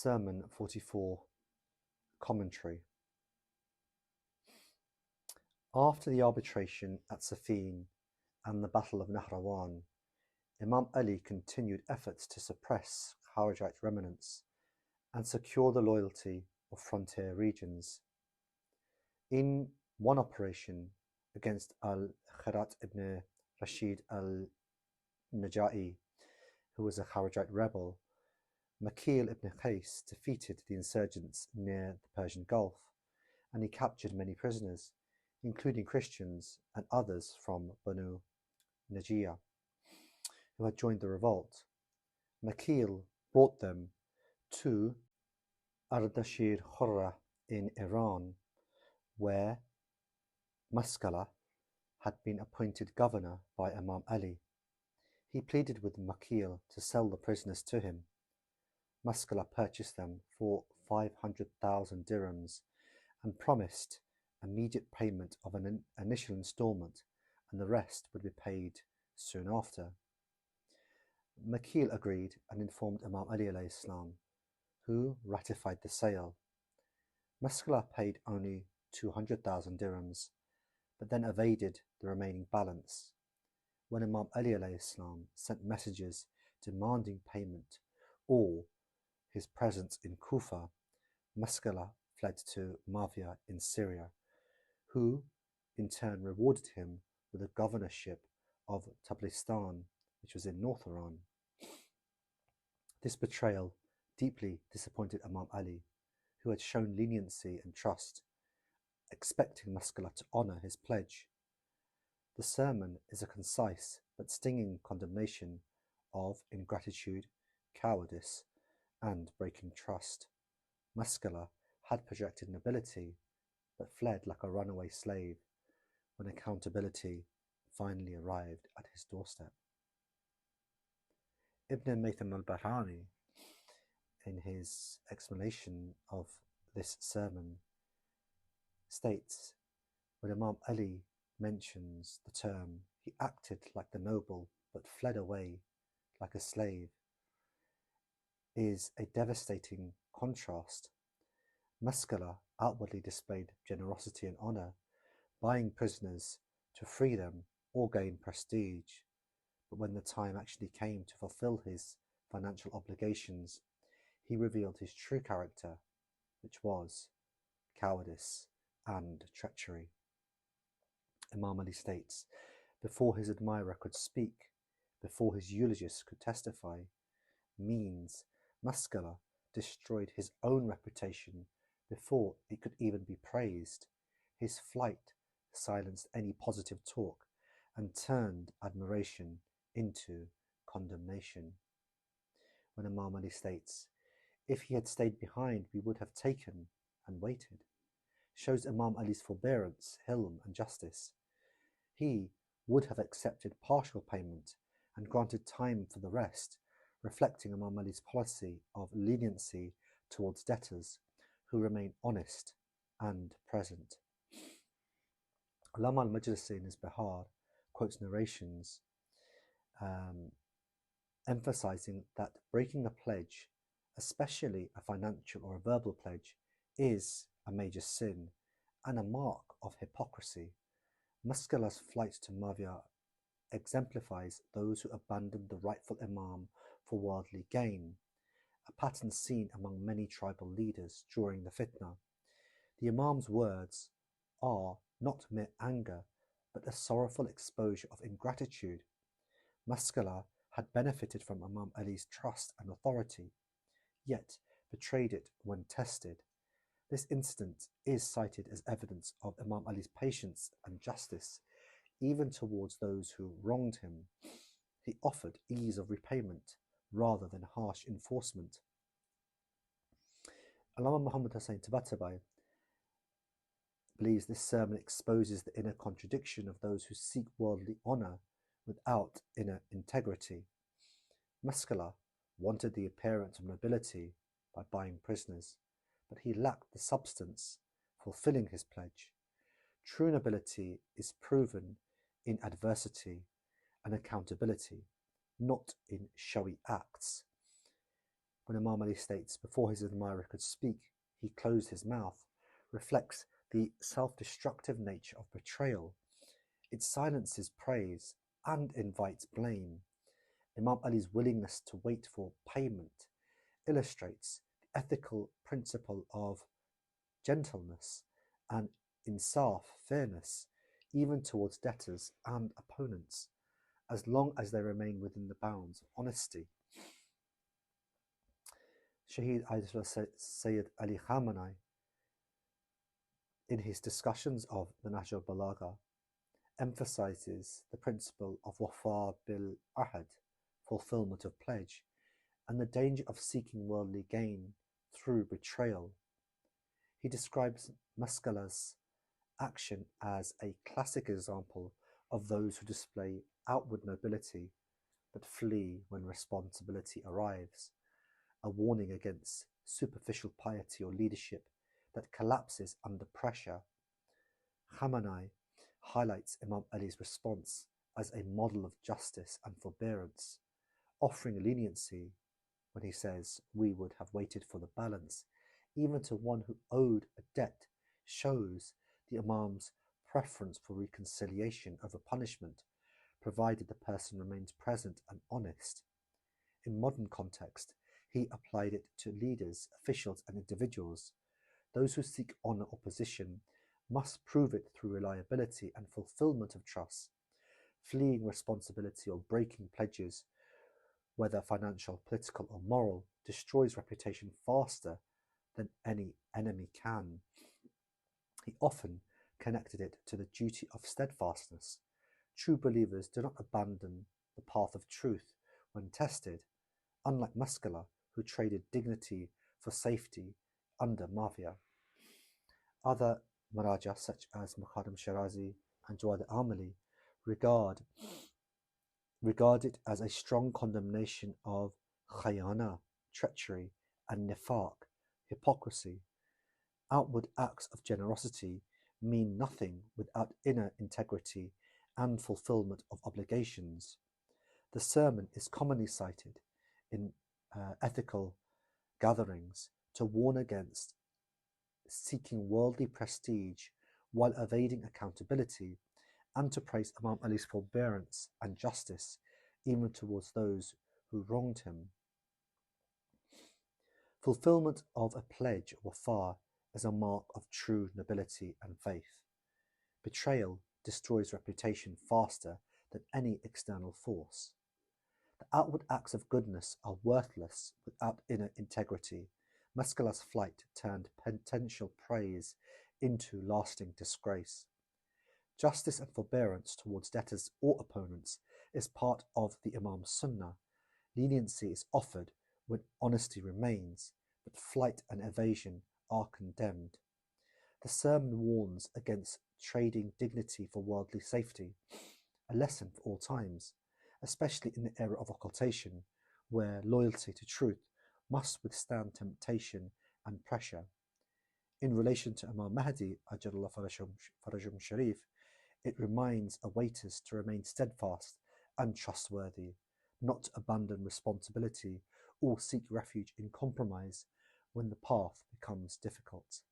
Sermon 44 Commentary. After the arbitration at Siffin and the Battle of Nahrawan, Imam Ali continued efforts to suppress Khawarijite remnants and secure the loyalty of frontier regions. In one operation against al-Khirat ibn Rashid al-Naja'i, who was a Khawarijite rebel, Makil ibn Qais defeated the insurgents near the Persian Gulf, and he captured many prisoners, including Christians and others from Banu Najiyah, who had joined the revolt. Makil brought them to Ardashir Khurra in Iran, where Maskala had been appointed governor by Imam Ali. He pleaded with Makil to sell the prisoners to him. Maskala purchased them for 500,000 dirhams and promised immediate payment of an initial installment, and the rest would be paid soon after. Makil agreed and informed Imam Ali alayhi salam, who ratified the sale. Maskala paid only 200,000 dirhams, but then evaded the remaining balance. When Imam Ali alayhi salam sent messages demanding payment or his presence in Kufa, Maskala fled to Muawiyah in Syria, who in turn rewarded him with the governorship of Tablistan, which was in North Iran. This betrayal deeply disappointed Imam Ali, who had shown leniency and trust, expecting Maskala to honour his pledge. The sermon is a concise but stinging condemnation of ingratitude, cowardice, and breaking trust. Maskala had projected nobility, but fled like a runaway slave when accountability finally arrived at his doorstep. Ibn Maytham al-Bahrani, in his explanation of this sermon, states, when Imam Ali mentions the term, he acted like the noble but fled away like a slave, is a devastating contrast. Maskala outwardly displayed generosity and honour, buying prisoners to free them or gain prestige, but when the time actually came to fulfill his financial obligations, he revealed his true character, which was cowardice and treachery. Imam Ali states, before his admirer could speak, before his eulogist could testify, means Maskala destroyed his own reputation before it could even be praised. His flight silenced any positive talk and turned admiration into condemnation. When Imam Ali states, if he had stayed behind, we would have taken and waited, shows Imam Ali's forbearance, hilm, and justice. He would have accepted partial payment and granted time for the rest, reflecting Imam Ali's policy of leniency towards debtors who remain honest and present. Allama al-Majlisi in his Bihar quotes narrations emphasizing that breaking a pledge, especially a financial or a verbal pledge, is a major sin and a mark of hypocrisy. Maskala's flight to Muawiyah exemplifies those who abandon the rightful Imam for worldly gain, a pattern seen among many tribal leaders during the fitna. The Imam's words are not mere anger, but a sorrowful exposure of ingratitude. Maskala had benefited from Imam Ali's trust and authority, yet betrayed it when tested. This incident is cited as evidence of Imam Ali's patience and justice, even towards those who wronged him. He offered ease of repayment rather than harsh enforcement. Allama Muhammad Hussain Tabatabai believes this sermon exposes the inner contradiction of those who seek worldly honour without inner integrity. Maskala wanted the appearance of nobility by buying prisoners, but he lacked the substance, fulfilling his pledge. True nobility is proven in adversity and accountability, not in showy acts. when Imam Ali states, before his admirer could speak, he closed his mouth, reflects the self-destructive nature of betrayal. It silences praise and invites blame. Imam Ali's willingness to wait for payment illustrates the ethical principle of gentleness and insaf, fairness, even towards debtors and opponents, as long as they remain within the bounds of honesty. Shaheed Ayatollah Sayyid Ali Khamenei, in his discussions of the Nahj al-Balagha, emphasizes the principle of wafa bil ahad, fulfillment of pledge, and the danger of seeking worldly gain through betrayal. He describes Maskala's action as a classic example of those who display outward nobility but flee when responsibility arrives, a warning against superficial piety or leadership that collapses under pressure. Khamenei highlights Imam Ali's response as a model of justice and forbearance, offering leniency when he says, "We would have waited for the balance," even to one who owed a debt, shows the Imam's preference for reconciliation over punishment, provided the person remains present and honest. In modern context, he applied it to leaders, officials, and individuals. Those who seek honor or position must prove it through reliability and fulfillment of trust. Fleeing responsibility or breaking pledges, whether financial, political, or moral, destroys reputation faster than any enemy can. He often connected it to the duty of steadfastness. True believers do not abandon the path of truth when tested, unlike Maskala, who traded dignity for safety under Mafia. Other Maraja, such as Muqaddam Shirazi and Jawad Amali, regard it as a strong condemnation of khayana, treachery, and nifaq, hypocrisy. Outward acts of generosity mean nothing without inner integrity and fulfillment of obligations. The sermon is commonly cited in ethical gatherings to warn against seeking worldly prestige while evading accountability, and to praise Imam Ali's forbearance and justice even towards those who wronged him. Fulfillment of a pledge, wafa, is a mark of true nobility and faith. Betrayal destroys reputation faster than any external force. The outward acts of goodness are worthless without inner integrity. Maskala's flight turned potential praise into lasting disgrace. Justice and forbearance towards debtors or opponents is part of the Imam's Sunnah. Leniency is offered when honesty remains, but flight and evasion are condemned. The sermon warns against trading dignity for worldly safety, a lesson for all times, especially in the era of occultation, where loyalty to truth must withstand temptation and pressure. In relation to Imam Mahdi, Ajalullah Farajum Sharif, it reminds awaiters to remain steadfast and trustworthy, not to abandon responsibility or seek refuge in compromise when the path becomes difficult.